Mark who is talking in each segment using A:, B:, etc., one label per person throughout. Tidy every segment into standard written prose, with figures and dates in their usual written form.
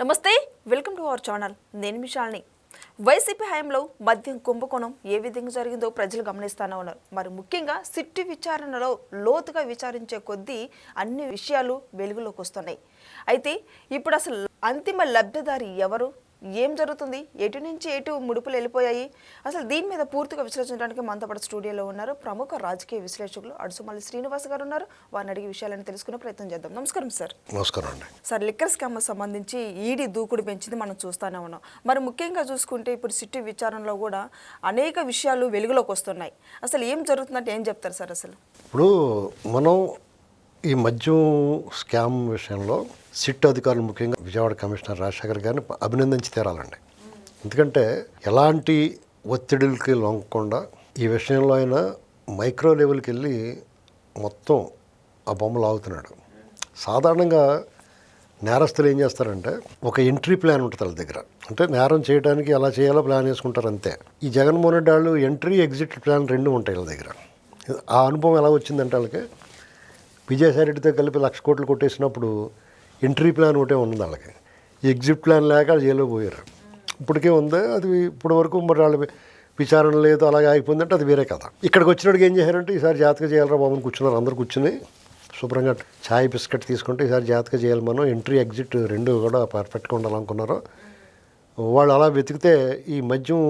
A: నమస్తే, welcome to our channel. నేను మిషాల్ని. YCP హయాంలో మద్యం కుంభకోణం ఏ విధంగా జరిగిందో ప్రజలు గమనిస్తూనే ఉన్నారు. మరి ముఖ్యంగా సిట్టు విచారణలో లోతుగా విచారించే కొద్దీ అన్ని విషయాలు వెలుగులోకి వస్తున్నాయి. అయితే ఇప్పుడు అసలు అంతిమ లబ్ధిదారి ఎవరు, ఏం జరుగుతుంది, ఎటు నుంచి ఎటు ముడుపులు వెళ్ళిపోయాయి, అసలు దీని మీద పూర్తిగా విశ్లేషించడానికి మనతో పాటు స్టూడియోలో ఉన్నారు ప్రముఖ రాజకీయ విశ్లేషకులు అడుసుమల్లి శ్రీనివాస్ గారు ఉన్నారు. వారిని అడిగే విషయాలను తెలుసుకునే ప్రయత్నం చేద్దాం. నమస్కారం సార్.
B: నమస్కారం అండి.
A: సార్, లిక్కర్ స్కామ్ సంబంధించి ఈడీ దూకుడు పెంచింది మనం చూస్తూనే ఉన్నాం. మరి ముఖ్యంగా చూసుకుంటే ఇప్పుడు సిట్టు విచారణలో కూడా అనేక విషయాలు వెలుగులోకి వస్తున్నాయి. అసలు ఏం జరుగుతుందంటే ఏం చెప్తారు సార్? అసలు
B: ఇప్పుడు మనం ఈ మద్యం స్కామ్ విషయంలో సిట్ అధికారులు ముఖ్యంగా విజయవాడ కమిషనర్ రాజశేఖర్ గారిని అభినందించి తీరాలండి. ఎందుకంటే ఎలాంటి ఒత్తిడికి లొంగకుండా ఈ విషయంలో ఆయన మైక్రో లెవెల్కి వెళ్ళి మొత్తం ఆ బొమ్మలు ఆగుతున్నాడు. సాధారణంగా నేరస్తులు ఏం చేస్తారంటే ఒక ఎంట్రీ ప్లాన్ ఉంటుంది వాళ్ళ దగ్గర. అంటే నేరం చేయడానికి ఎలా చేయాలో ప్లాన్ వేసుకుంటారు అంతే. ఈ జగన్మోహన్ రెడ్డి వాళ్ళు ఎంట్రీ ఎగ్జిట్ ప్లాన్ రెండు ఉంటాయి వాళ్ళ దగ్గర. ఆ అనుభవం ఎలా వచ్చిందంటే వాళ్ళకి విజయసాయి రెడ్డితో కలిపి 1,00,000 కోట్లు కొట్టేసినప్పుడు ఎంట్రీ ప్లాన్ ఒకటే ఉంది వాళ్ళకి. ఎగ్జిట్ ప్లాన్ లేక జైల్లో పోయారు. ఇప్పటికే ఉంది అది. ఇప్పటి వరకు మరి వాళ్ళ విచారణ లేదు, అలాగే అయిపోయిందంటే అది వేరే కథ. ఇక్కడికి వచ్చినట్టుగా ఏం చేశారంటే ఈసారి జాతక చేయాలరా బాబుని కూర్చున్నారు. అందరు కూర్చుని శుభ్రంగా ఛాయ్ బిస్కెట్ తీసుకుంటే ఈసారి జాతక చేయాలి, మనం ఎంట్రీ ఎగ్జిట్ రెండు కూడా పర్ఫెక్ట్గా ఉండాలనుకున్నారు. వాళ్ళు అలా వెతికితే ఈ మద్యం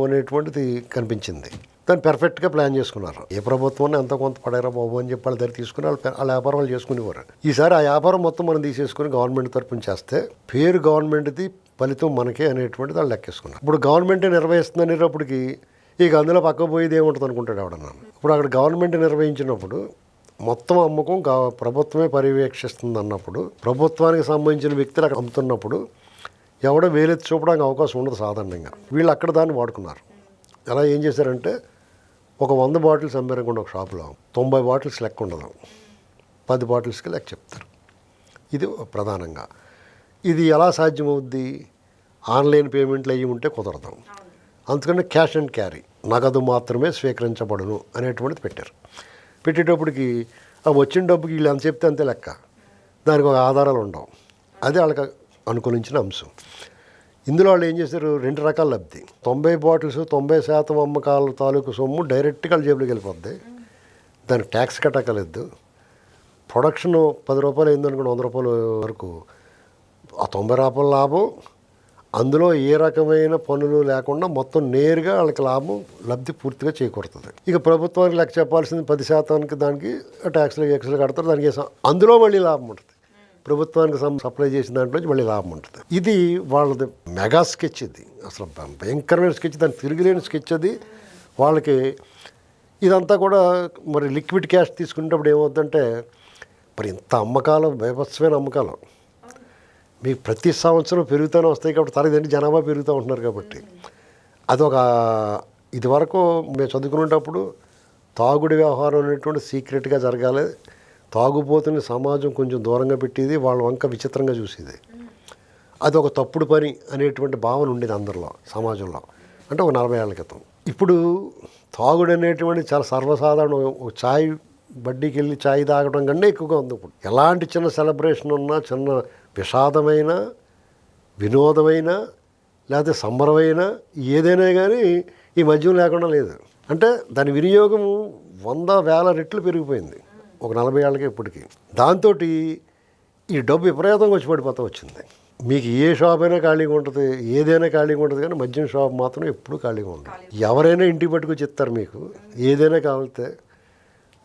B: అనేటువంటిది కనిపించింది. దాన్ని పెర్ఫెక్ట్గా ప్లాన్ చేసుకున్నారు. ఏ ప్రభుత్వాన్ని అంత కొంత పడారా బాబు అని చెప్పి వాళ్ళ దగ్గర తీసుకుని వాళ్ళ వ్యాపారం వాళ్ళు చేసుకునేవారు. ఈసారి ఆ వ్యాపారం మొత్తం మనం తీసేసుకుని గవర్నమెంట్ తరఫున చేస్తే పేరు గవర్నమెంట్ది, ఫలితం మనకే అనేటువంటిది వాళ్ళు లెక్కేసుకున్నారు. ఇప్పుడు గవర్నమెంటే నిర్వహిస్తుంది అనేటప్పటికి ఇక అందులో పక్క పోయేది ఏముంటుంది అనుకుంటాడు ఎవడన్నా. ఇప్పుడు అక్కడ గవర్నమెంట్ నిర్వహించినప్పుడు మొత్తం అమ్మకం ప్రభుత్వమే పర్యవేక్షిస్తుంది అన్నప్పుడు, ప్రభుత్వానికి సంబంధించిన వ్యక్తులు అక్కడ అమ్ముతున్నప్పుడు ఎవడో వేలెత్తి చూపడానికి అవకాశం ఉండదు సాధారణంగా. వీళ్ళు అక్కడ దాన్ని వాడుకున్నారు. అలా ఏం చేశారంటే ఒక 100 బాటిల్స్ అమ్మారనుకోండి ఒక షాపులో, 90 బాటిల్స్ లెక్క ఉండదు, 10 బాటిల్స్కి లెక్క చెప్తారు. ఇది ప్రధానంగా. ఇది ఎలా సాధ్యమవుద్ది? ఆన్లైన్ పేమెంట్లు అయ్యి ఉంటే కుదరదు. అందుకని క్యాష్ అండ్ క్యారీ, నగదు మాత్రమే స్వీకరించబడును అనేటువంటిది పెట్టారు. పెట్టేటప్పటికి ఆ వచ్చిన డబ్బుకి వీళ్ళు ఎంత చెప్తే అంతే లెక్క, దానికి ఒక ఆధారాలు ఉండవు. అది వాళ్ళకి అనుకూలించిన అంశం. ఇందులో వాళ్ళు ఏం చేశారు, 2 రకాల లబ్ధి. 90 బాటిల్స్ 90% అమ్మకాల తాలూకు సొమ్ము డైరెక్ట్గా జేబులోకి వెళ్ళిపోద్ది. దానికి ట్యాక్స్ కట్టకలేదు. ప్రొడక్షన్ 10 రూపాయలు అయిందనుకోండి, 100 రూపాయల వరకు ఆ 90 రూపాయల లాభం. అందులో ఏ రకమైన పనులు లేకుండా మొత్తం నేరుగా వాళ్ళకి లాభం లబ్ధి పూర్తిగా చేకూరుతుంది. ఇక ప్రభుత్వానికి లెక్క చెప్పాల్సింది 10% దానికి ట్యాక్స్లు ఎక్స్లు కడతారు. దానికి అందులో మళ్ళీ లాభం ఉంటుంది. ప్రభుత్వానికి సప్లై చేసిన దాంట్లో మళ్ళీ లాభం ఉంటుంది. ఇది వాళ్ళది మెగా స్కెచ్. ఇది అసలు భయంకరమైన స్కెచ్, దాన్ని తిరిగిలేని స్కెచ్. అది వాళ్ళకి ఇదంతా కూడా మరి లిక్విడ్ క్యాష్ తీసుకునేటప్పుడు ఏమవుతుందంటే మరి ఇంత అమ్మకాలు, బీభత్సమైన అమ్మకాలు మీకు ప్రతి సంవత్సరం పెరుగుతూనే వస్తాయి. కాబట్టి తరగతి జనాభా పెరుగుతూ ఉంటున్నారు. కాబట్టి అదొక ఇది వరకు మేము చదువుకునేటప్పుడు తాగుడు వ్యవహారం అనేటువంటి సీక్రెట్గా జరగాలి, తాగుబోతుని సమాజం కొంచెం దూరంగా పెట్టేది, వాళ్ళ వంక విచిత్రంగా చూసేది. అది ఒక తప్పుడు పని అనేటువంటి భావన ఉండేది అందరిలో, సమాజంలో. అంటే ఒక 40 ఏళ్ల క్రితం. ఇప్పుడు తాగుడు అనేటువంటి చాలా సర్వసాధారణం. ఛాయ్ బడ్డీకి వెళ్ళి ఛాయ్ తాగడం కన్నా ఎక్కువగా ఉంది ఇప్పుడు. ఎలాంటి చిన్న సెలబ్రేషన్ ఉన్నా, చిన్న విషాదమైన, వినోదమైన, లేకపోతే సంబరమైన ఏదైనా కానీ ఈ మద్యం లేకుండా లేదు. అంటే దాని వినియోగం 100,000 రెట్లు పెరిగిపోయింది ఒక 40 ఏళ్ళకి ఇప్పటికి. దాంతో ఈ డబ్బు విపరీతంగా వచ్చి పడిపోతూ వచ్చింది. మీకు ఏ షాప్ అయినా ఖాళీగా ఉంటుంది, ఏదైనా ఖాళీగా ఉంటుంది, కానీ మద్యం షాప్ మాత్రం ఎప్పుడూ ఖాళీగా ఉంటుంది. ఎవరైనా ఇంటికి పట్టుకొచ్చి ఇస్తారు. మీకు ఏదైనా కావాలితే,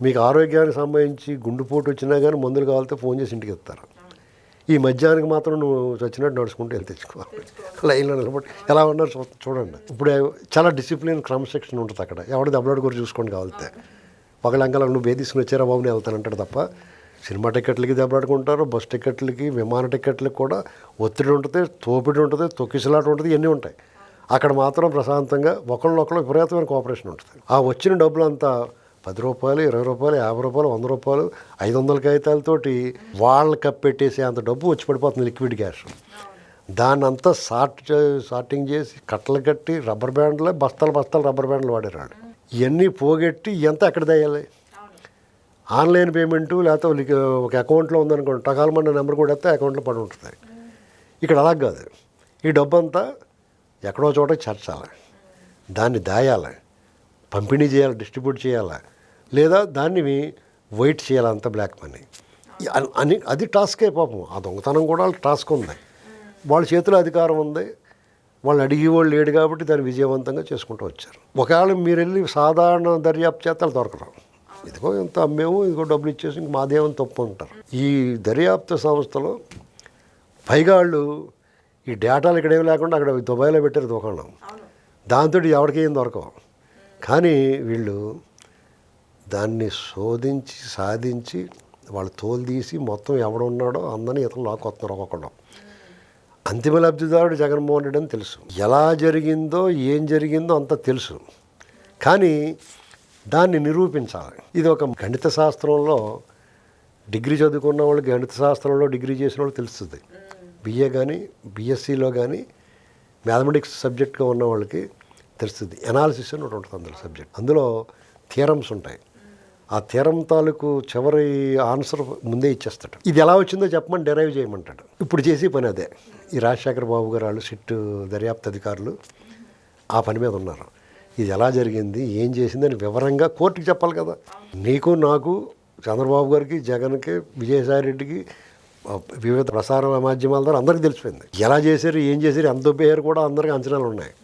B: మీకు ఆరోగ్యానికి సంబంధించి గుండెపోటు వచ్చినా కానీ మందులు కావాలితే ఫోన్ చేసి ఇంటికి ఇస్తారు. ఈ మధ్యాహ్నానికి మాత్రం నువ్వు వచ్చినట్టు నడుచుకుంటూ వెళ్ళి తెచ్చుకోవాలి. లైన్లో నిలబడి ఎలా ఉన్నారు చూడండి. ఇప్పుడు చాలా డిసిప్లిన్, క్రమశిక్షణ ఉంటుంది అక్కడ. ఎవరి దెబ్బలాడు కూడా చూసుకోండి కావాలితే. పగలంకల నువ్వు తీసుకుని వచ్చారా బాబు నేను వెళ్తానంటాడు తప్ప, సినిమా టికెట్లకి దెబ్బలాడుకుంటారు, బస్ టికెట్లకి, విమాన టికెట్లకి కూడా ఒత్తిడి ఉంటుంది, తోపిడి ఉంటుంది, తొక్కిసలాట ఉంటుంది, ఇవన్నీ ఉంటాయి. అక్కడ మాత్రం ప్రశాంతంగా ఒకళ్ళొకళ్ళు విపరీతమైన కోఆపరేషన్ ఉంటుంది. ఆ వచ్చిన డబ్బులంతా 10 రూపాయలు, 20 రూపాయలు, 50 రూపాయలు, 100 రూపాయలు, 500 కాగితాలతోటి వాళ్ళని కప్పెట్టేసి అంత డబ్బు వచ్చి పడిపోతుంది లిక్విడ్ క్యాష్. దాన్ని అంతా సార్టింగ్ చేసి కట్టలు కట్టి రబ్బర్ బ్యాండ్లే బస్తాలు రబ్బర్ బ్యాండ్లు వాడారు. ఇవన్నీ పోగొట్టి ఎంత ఎక్కడ దయ్యాలి? ఆన్లైన్ పేమెంటు లేకపోతే ఒక అకౌంట్లో ఉందనుకోండి, టకాలమన్న నెంబర్ కూడా వేస్తే అకౌంట్లో పడి ఉంటుంది. ఇక్కడ అలా కాదు. ఈ డబ్బంతా ఎక్కడో చోట చేర్చాలి, దాన్ని దాయాలి, పంపిణీ చేయాలి, డిస్ట్రిబ్యూట్ చేయాలి, లేదా దాన్ని వైట్ చేయాలి, అంత బ్లాక్ మనీ అని. అది టాస్కే పాపం. ఆ దొంగతనం కూడా వాళ్ళకి టాస్క్ ఉంది, వాళ్ళ చేతిలో అధికారం ఉంది, వాళ్ళు అడిగి వాళ్ళు లేడు కాబట్టి దాన్ని విజయవంతంగా చేసుకుంటూ వచ్చారు. ఒకవేళ మీరు వెళ్ళి సాధారణ దర్యాప్తు చేతలు దొరకరు. ఇదిగో ఇంత అమ్మేమో, ఇదిగో డబ్బులు ఇచ్చేసి ఇంక మాదేమని తప్పు అంటారు. ఈ దర్యాప్తు సంస్థలో పైగా వాళ్ళు ఈ డేటాలు ఇక్కడేమి లేకుండా అక్కడ దుబాయ్లో పెట్టారు దుకాణం, దాంతో ఎవరికి ఏం దొరకవు. కానీ వీళ్ళు దాన్ని శోధించి సాధించి వాళ్ళు తోలు తీసి మొత్తం ఎవడున్నాడో అందరినీ ఇతను లాక్కొస్తున్నారు ఒక్కొక్కడు. అంతిమ లబ్ధిదారుడు జగన్మోహన్ రెడ్డి అని తెలుసు, ఎలా జరిగిందో ఏం జరిగిందో అంతా తెలుసు, కానీ దాన్ని నిరూపించాలి. ఇది ఒక గణిత శాస్త్రంలో డిగ్రీ చదువుకున్న వాళ్ళు, గణిత శాస్త్రంలో డిగ్రీ చేసిన వాళ్ళు తెలుస్తుంది. బిఏ కానీ బిఎస్సిలో కానీ మ్యాథమెటిక్స్ సబ్జెక్ట్గా ఉన్న వాళ్ళకి తెలుస్తుంది. ఎనాలిసిస్ అని ఒకటి ఉంటుంది అందులో సబ్జెక్ట్. అందులో థియరమ్స్ ఉంటాయి. ఆ థియరం తాలూకు చివరి ఆన్సర్ ముందే ఇచ్చేస్తాడు. ఇది ఎలా వచ్చిందో చెప్పమని డెరైవ్ చేయమంటాడు. ఇప్పుడు చేసే పని అదే. ఈ రాజశేఖర బాబు గారు వాళ్ళు సిట్ దర్యాప్తు అధికారులు ఆ పని మీద ఉన్నారు. ఇది ఎలా జరిగింది, ఏం చేసింది అని వివరంగా కోర్టుకి చెప్పాలి కదా. నీకు, నాకు, చంద్రబాబు గారికి, జగన్కి, విజయసాయి రెడ్డికి, వివిధ ప్రసార మాధ్యమాల ద్వారా అందరికీ తెలిసిపోయింది. ఎలా చేశారు, ఏం చేశారు, ఎంత దొబ్బేయారు కూడా అందరికీ అంచనాలు ఉన్నాయి.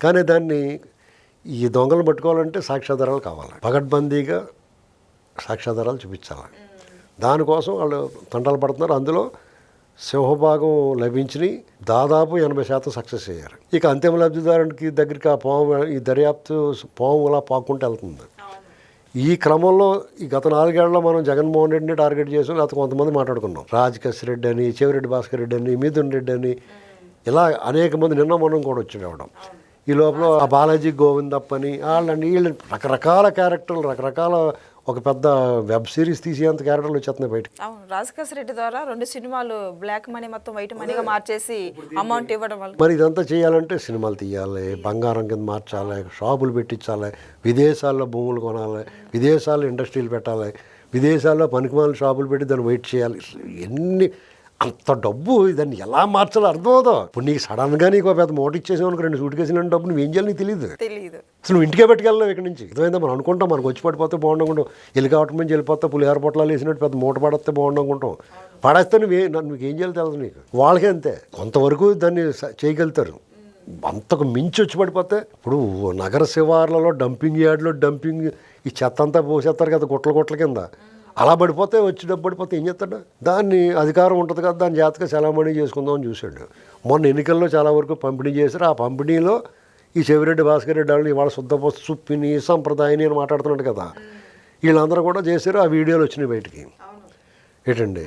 B: కానీ దాన్ని ఈ దొంగలు పట్టుకోవాలంటే సాక్ష్యాధారాలు కావాలి, పగడ్బందీగా సాక్ష్యాధారాలు చూపించాలి. దానికోసం వాళ్ళు తంటాలు పడుతున్నారు. అందులో సింహభాగం లభించి దాదాపు 80% సక్సెస్ అయ్యారు. ఇక అంతిమ లబ్ధిదారునికి దగ్గరికి ఆ పాము, ఈ దర్యాప్తు పాము అలా పాక్కుంటూ వెళ్తుంది. ఈ క్రమంలో ఈ గత 4 ఏళ్లలో మనం జగన్మోహన్ రెడ్డిని టార్గెట్ చేసాం, లేకపోతే కొంతమంది మాట్లాడుకున్నాం. రాజకేశ్ రెడ్డి అని, చెవిరెడ్డి భాస్కర్ రెడ్డి అని, మిథున్ రెడ్డి అని, ఇలా అనేక మంది నిన్న మనం కూడా వచ్చేవాళ్ళం. ఈ లోపల ఆ బాలాజీ గోవిందప్ప అని వాళ్ళని వీళ్ళని రకరకాల క్యారెక్టర్లు, రకరకాల ఒక పెద్ద వెబ్ సిరీస్ తీసేంత క్యారెక్టర్లు వచ్చేస్తున్నాయి బయటకు.
A: అవును, రాజకేశ్ రెడ్డి ద్వారా 2 సినిమాలు బ్లాక్ మనీ మొత్తం వైట్ మనీగా మార్చేసి అమౌంట్ ఇవ్వడం వల్ల.
B: మరి ఇదంతా చేయాలంటే సినిమాలు తీయాలి, బంగారం కింద మార్చాలి, షాపులు పెట్టించాలి, విదేశాల్లో భూములు కొనాలి, విదేశాల్లో ఇండస్ట్రీలు పెట్టాలి, విదేశాల్లో పనికిమాల షాపులు పెట్టి దాన్ని వెయిట్ చేయాలి. ఎన్ని అంత డబ్బు దాన్ని ఎలా మార్చాలో అర్థం అవుతావు. ఇప్పుడు నీకు సడన్గా నీకు పెద్ద మోట ఇచ్చేసావు, 2 సూట్ కేసులు డబ్బు నువ్వు ఏం చేయాలి నీకు తెలియదు. అసలు నువ్వు ఇంటికే పెట్టుకెళ్ళావు ఇక్కడ నుంచి. అర్థమైందా? మనం అనుకుంటాం మనకు వచ్చి పడిపోతే బాగుండనుకుంటాం, ఎలికావటం నుంచి వెళ్ళిపోతే పులిహార పొట్లాలు వేసినట్టు పెద్ద మూట పడితే బాగుండనుకుంటాం. పడేస్తే నువ్వు ఏం చేయాలి తెలుసు నీకు. వాళ్ళకే అంతే, కొంతవరకు దాన్ని చేయగలుగుతారు. అంతకు మించి వచ్చి పడిపోతే ఇప్పుడు నగర శివార్లలో డంపింగ్ యార్డ్లో డంపింగ్ ఈ చెత్త అంతా పోసేస్తారు కదా గుట్ల కింద. అలా పడిపోతే వచ్చి డబ్బు పడిపోతే ఏం చేస్తాడు? దాన్ని అధికారం ఉంటుంది కదా, దాని జాతక చలామణి చేసుకుందామని చూశాడు. మొన్న ఎన్నికల్లో చాలా వరకు పంపిణీ చేశారు. ఆ పంపిణీలో ఈ చెవిరెడ్డి భాస్కర్ రెడ్డి వాళ్ళు ఇవాళ శుద్ధపోస్తు సుప్పిని సంప్రదాయని అని మాట్లాడుతున్నాడు కదా, వీళ్ళందరూ కూడా చేశారు. ఆ వీడియోలు వచ్చినాయి బయటికి. ఏంటండి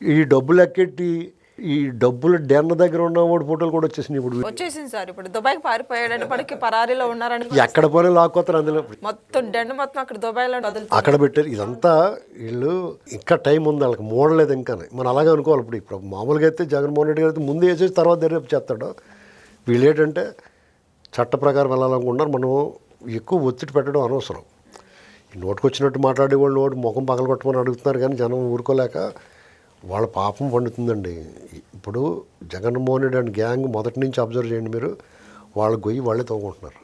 B: ఈ డబ్బులు ఎక్కెట్టి ఈ డబ్బులు డెన్న దగ్గర ఉన్నవాడు ఫోటోలు కూడా వచ్చేసినాయి. ఇప్పుడు
A: వచ్చేసింది సార్. ఇప్పుడు దుబాయ్కి పారిపోయాడని మనకి పరారీలో ఉన్నారని
B: ఎక్కడ పోనీ లాక్కొస్తారు. అందులో
A: మొత్తం డెండ మొత్తం అక్కడ దుబాయ్లో
B: అక్కడ పెట్టారు. ఇదంతా వీళ్ళు ఇంకా టైం ఉంది, వాళ్ళకి మూడలేదు ఇంకా. మనం అలాగే అనుకోవాలి. ఇప్పుడు మామూలుగా అయితే జగన్మోహన్ రెడ్డి గారు అయితే ముందు వేసేసి తర్వాత దర్యాప్తు చేస్తాడు. వీళ్ళు ఏంటంటే చట్ట ప్రకారం వెళ్ళాలనుకుంటున్నారు. మనం ఎక్కువ ఒత్తిడి పెట్టడం అనవసరం. ఈ నోటుకొచ్చినట్టు మాట్లాడే వాళ్ళు నోటు ముఖం పగలగొట్టమని అడుగుతున్నారు, కానీ జనం ఊరుకోలేక వాళ్ళ పాపం పండుతుందండి. ఇప్పుడు జగన్మోహన్ రెడ్డి అండ్ గ్యాంగ్ మొదటి నుంచి అబ్జర్వ్ చేయండి మీరు, వాళ్ళ గొయ్యి వాళ్ళే తవ్వుకుంటున్నారు.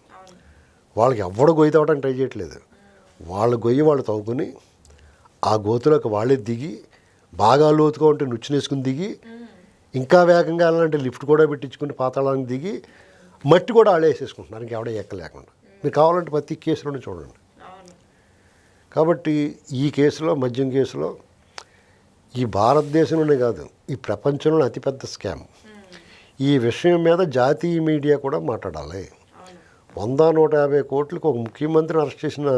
B: వాళ్ళకి ఎవడు గొయ్యి తవ్వడానికి ట్రై చేయట్లేదు. వాళ్ళ గొయ్యి వాళ్ళు తవ్వుకుని ఆ గోతులోకి వాళ్ళే దిగి, బాగా లోతుగా ఉంటే నుచ్చినేసుకుని దిగి, ఇంకా వేగంగా వెళ్ళాలంటే లిఫ్ట్ కూడా పెట్టించుకుని పాతాళానికి దిగి మట్టి కూడా వాళ్ళే వేసేసుకుంటున్నారు, ఇంకెవడే ఎక్కలేకుండా. మీరు కావాలంటే ప్రతి కేసులోనే చూడండి. కాబట్టి ఈ కేసులో, మద్యం కేసులో ఈ భారతదేశంలోనే కాదు ఈ ప్రపంచంలో అతిపెద్ద స్కామ్. ఈ విషయం మీద జాతీయ మీడియా కూడా మాట్లాడాలి. 100-150 కోట్లకు ఒక ముఖ్యమంత్రిని అరెస్ట్ చేసిన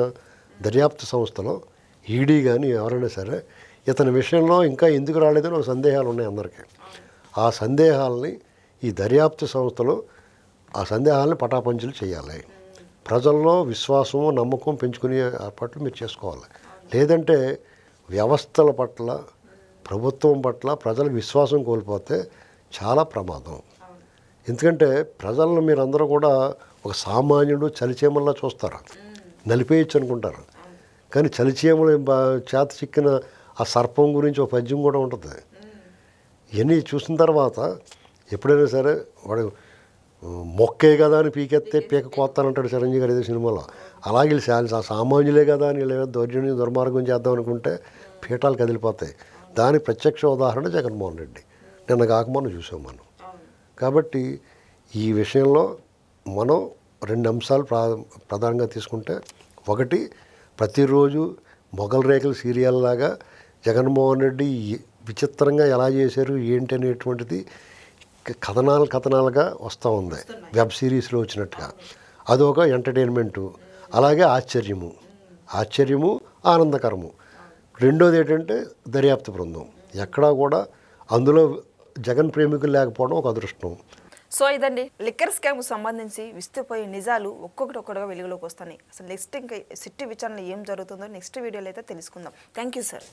B: దర్యాప్తు సంస్థలో ఈడీ కానీ ఎవరైనా సరే ఇతని విషయంలో ఇంకా ఎందుకు రాలేదని ఒక సందేహాలు ఉన్నాయి అందరికీ. ఆ సందేహాలని ఈ దర్యాప్తు సంస్థలు ఆ సందేహాలని పటాపంచలు చేయాలి. ప్రజల్లో విశ్వాసము, నమ్మకం పెంచుకునే ఏర్పాట్లు మీరు చేసుకోవాలి. లేదంటే వ్యవస్థల పట్ల, ప్రభుత్వం పట్ల ప్రజలకు విశ్వాసం కోల్పోతే చాలా ప్రమాదం. ఎందుకంటే ప్రజలను మీరందరూ కూడా ఒక సామాన్యుడు చలిచేమల్లా చూస్తారు, నలిపేయచ్చు అనుకుంటారు. కానీ చలిచేమలు చేత చిక్కిన ఆ సర్పం గురించి ఒక పద్యం కూడా ఉంటుంది. ఇవన్నీ చూసిన తర్వాత ఎప్పుడైనా సరే వాడు మొక్కే కదా అని పీకెత్తే పీక కోస్తానంటాడు చిరంజీవి గారు ఏదో సినిమాలో. అలాగే వీళ్ళు సామాన్యులే కదా అని వీళ్ళు దౌర్జన్యం దుర్మార్గం చేద్దాం అనుకుంటే పీఠాలు కదిలిపోతాయి. దాని ప్రత్యక్ష ఉదాహరణ జగన్మోహన్ రెడ్డి. నిన్న కాకమొన్న చూసాం మనం. కాబట్టి ఈ విషయంలో మనం 2 అంశాలు ప్రధానంగా తీసుకుంటే, ఒకటి ప్రతిరోజు మొగల్ రేకుల సీరియల్ లాగా జగన్మోహన్ రెడ్డి విచిత్రంగా ఎలా చేశారు ఏంటి అనేటువంటిది కథనాలుగా వస్తూ ఉంది, వెబ్ సిరీస్లో వచ్చినట్టుగా. అదొక ఎంటర్టైన్మెంటు. అలాగే ఆశ్చర్యము ఆనందకరము. రెండోది ఏంటంటే దర్యాప్తు బృందం. ఎక్కడా కూడా అందులో జగన్ ప్రేమికులు లేకపోవడం ఒక అదృష్టం.
A: సో ఇదండి లిక్కర్ స్కామ్కు సంబంధించి విస్తుపోయే నిజాలు ఒక్కొక్కటిగా వెలుగులోకి వస్తున్నాయి. అసలు నెక్స్ట్ ఇంకా సిట్టి విచారణ ఏం జరుగుతుందో నెక్స్ట్ వీడియోలో అయితే తెలుసుకుందాం. Thank you sir.